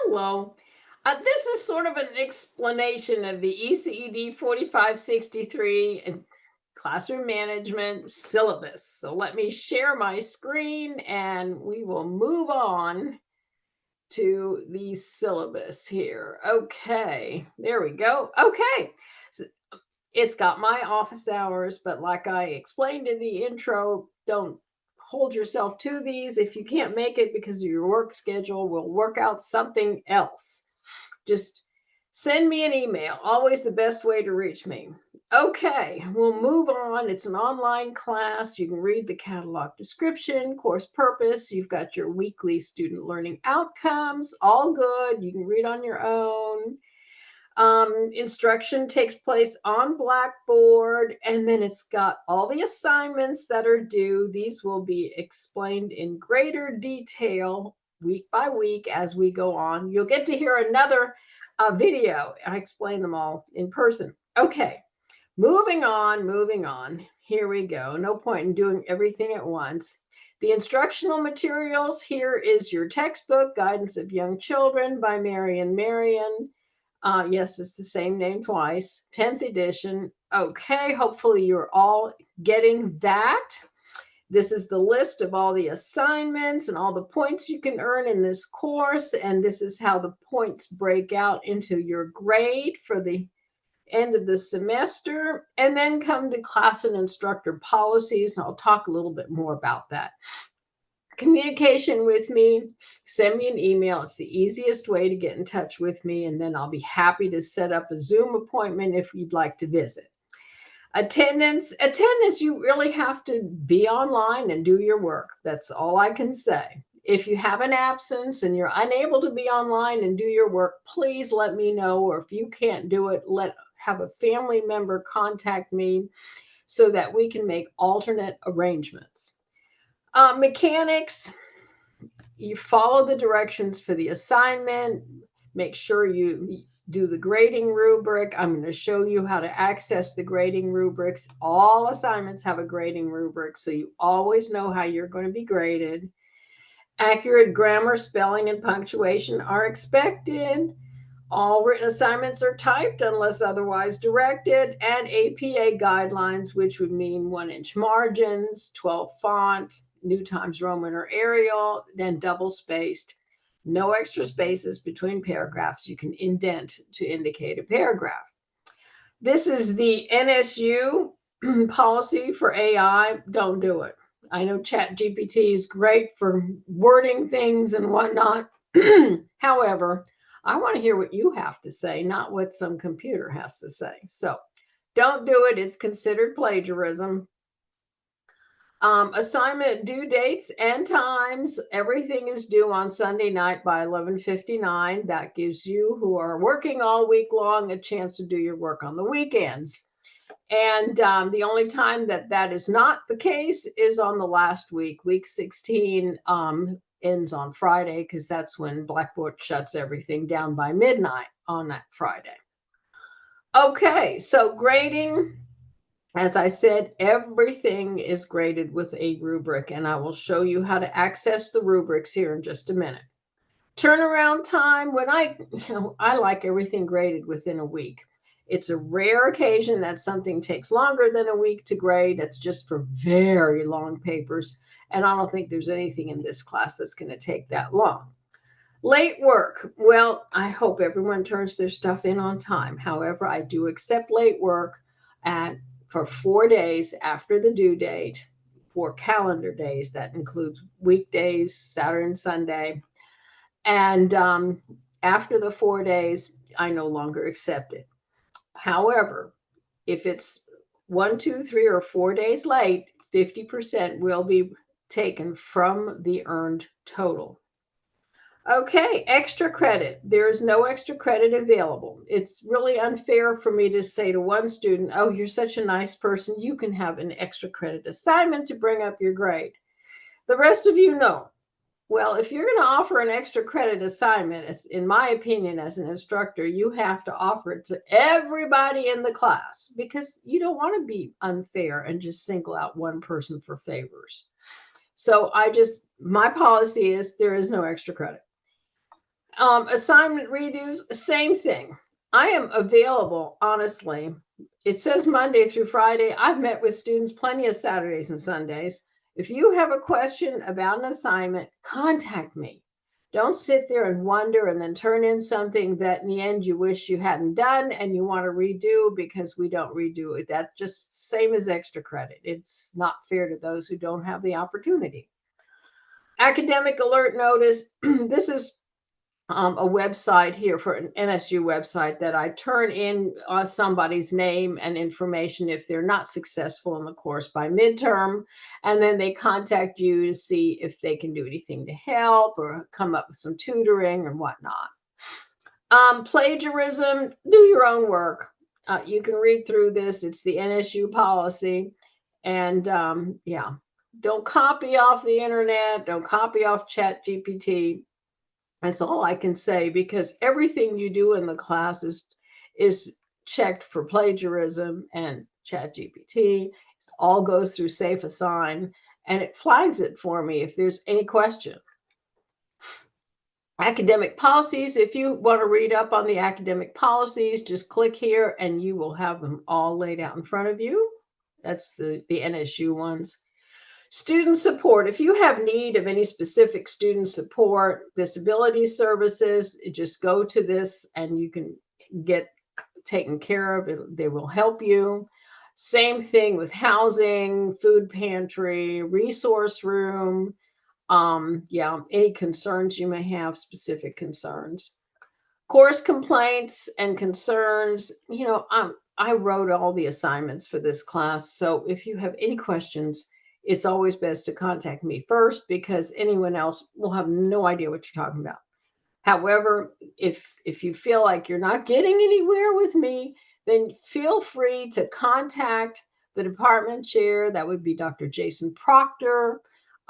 Hello. This is sort of an explanation of the ECED 4563 and classroom management syllabus. So let me share my screen and we will move on to the syllabus here. Okay, there we go. Okay, so it's got my office hours, but like I explained in the intro, don't hold yourself to these. If you can't make it because of your work schedule, we'll work out something else. Just send me an email. Always the best way to reach me. Okay, we'll move on. It's an online class. You can read the catalog description, course purpose. You've got your weekly student learning outcomes. All good. You can read on your own. Instruction takes place on Blackboard, and then it's got all the assignments that are due. These will be explained in greater detail week by week as we go on. You'll get to hear another video. I explain them all in person. Okay, moving on. Here we go. No point in doing everything at once. The instructional materials, here is your textbook, Guidance of Young Children by Marion. Yes, it's the same name twice. 10th edition. Okay, hopefully you're all getting that. This is the list of all the assignments and all the points you can earn in this course. And this is how the points break out into your grade for the end of the semester. And then come the class and instructor policies. And I'll talk a little bit more about that. Communication with me, send me an email. It's the easiest way to get in touch with me, and then I'll be happy to set up a Zoom appointment if you'd like to visit. Attendance, you really have to be online and do your work. That's all I can say. If you have an absence and you're unable to be online and do your work, please let me know. Or if you can't do it, have a family member contact me so that we can make alternate arrangements. Mechanics, you follow the directions for the assignment. Make sure you do the grading rubric. I'm going to show you how to access the grading rubrics. All assignments have a grading rubric, so you always know how you're going to be graded. Accurate grammar, spelling, and punctuation are expected. All written assignments are typed unless otherwise directed, and APA guidelines, which would mean 1-inch margins, 12 font, New Times Roman or Arial, then double spaced. No extra spaces between paragraphs. You can indent to indicate a paragraph. This is the NSU policy for AI. Don't do it. I know ChatGPT is great for wording things and whatnot. However, I want to hear what you have to say, not what some computer has to say. So don't do it. It's considered plagiarism. Assignment due dates and times. Everything is due on Sunday night by 11:59. That gives you who are working all week long a chance to do your work on the weekends. And the only time that is not the case is on the last week. Week 16 ends on Friday because that's when Blackboard shuts everything down by midnight on that Friday. Okay, so grading. As I said, everything is graded with a rubric, and I will show you how to access the rubrics here in just a minute. Turnaround time, when I like everything graded within a week. It's a rare occasion that something takes longer than a week to grade. That's just for very long papers, and I don't think there's anything in this class that's going to take that long. Late work. Well, I hope everyone turns their stuff in on time. However, I do accept late work for 4 days after the due date, 4 calendar days. That includes weekdays, Saturday and Sunday. And after the 4 days, I no longer accept it. However, if it's 1, 2, 3, or 4 days late, 50% will be taken from the earned total. Okay, extra credit. There is no extra credit available. It's really unfair for me to say to one student, oh, you're such a nice person, you can have an extra credit assignment to bring up your grade. The rest of you know. Well, if you're going to offer an extra credit assignment, in my opinion, as an instructor, you have to offer it to everybody in the class because you don't want to be unfair and just single out one person for favors. So my policy is there is no extra credit. Assignment redos, same thing. I am available, honestly. It says Monday through Friday. I've met with students plenty of Saturdays and Sundays. If you have a question about an assignment, contact me. Don't sit there and wonder and then turn in something that in the end you wish you hadn't done and you want to redo because we don't redo it. That's just same as extra credit. It's not fair to those who don't have the opportunity. Academic alert notice. This is a website here for an NSU website that I turn in somebody's name and information if they're not successful in the course by midterm. And then they contact you to see if they can do anything to help or come up with some tutoring and whatnot. Plagiarism, do your own work. You can read through this. It's the NSU policy. And yeah, don't copy off the internet. Don't copy off ChatGPT. That's all I can say because everything you do in the class is checked for plagiarism and ChatGPT. It all goes through Safe Assign and it flags it for me if there's any question. Academic policies. If you want to read up on the academic policies, just click here and you will have them all laid out in front of you. That's the NSU ones. Student support. If you have need of any specific student support, disability services, just go to this and you can get taken care of. They will help you. Same thing with housing, food pantry, resource room. Yeah, any concerns you may have, specific concerns. Course complaints and concerns. I wrote all the assignments for this class. So if you have any questions, it's always best to contact me first because anyone else will have no idea what you're talking about. However, if you feel like you're not getting anywhere with me, then feel free to contact the department chair. That would be Dr. Jason Proctor.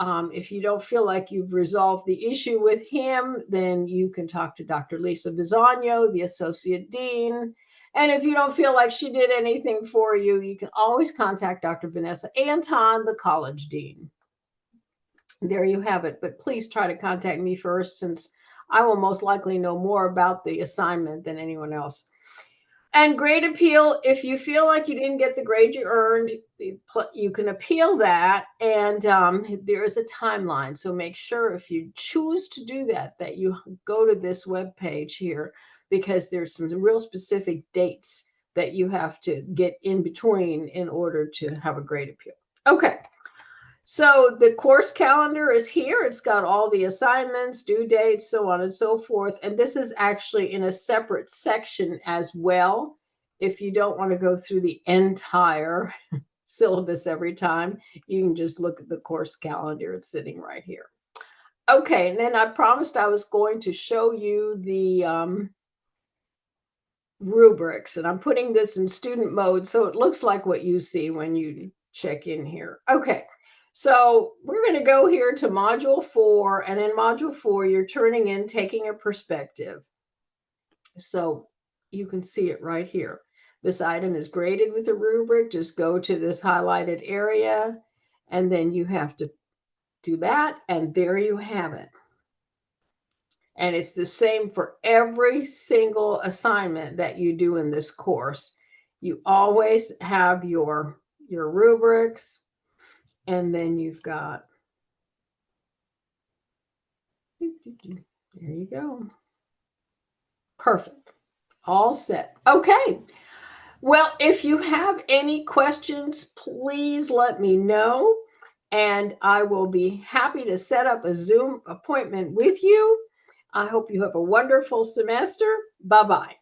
If you don't feel like you've resolved the issue with him, then you can talk to Dr. Lisa Bisogno, the associate dean. And if you don't feel like she did anything for you, you can always contact Dr. Vanessa Anton, the college dean. There you have it. But please try to contact me first since I will most likely know more about the assignment than anyone else. And grade appeal, if you feel like you didn't get the grade you earned, you can appeal that. And there is a timeline. So make sure if you choose to do that, that you go to this web page here because there's some real specific dates that you have to get in between in order to have a grade appeal. Okay. So the course calendar is here. It's got all the assignments, due dates, so on and so forth. And this is actually in a separate section as well. If you don't want to go through the entire syllabus every time, you can just look at the course calendar. It's sitting right here. Okay, and then I promised I was going to show you the rubrics, and I'm putting this in student mode so it looks like what you see when you check in here. Okay. So we're going to go here to module 4, and in module 4, you're turning in taking a perspective. So you can see it right here. This item is graded with a rubric. Just go to this highlighted area, and then you have to do that, and there you have it. And it's the same for every single assignment that you do in this course. You always have your rubrics. And then you've got, there you go. Perfect. All set. Okay. Well, if you have any questions, please let me know. And I will be happy to set up a Zoom appointment with you. I hope you have a wonderful semester. Bye-bye.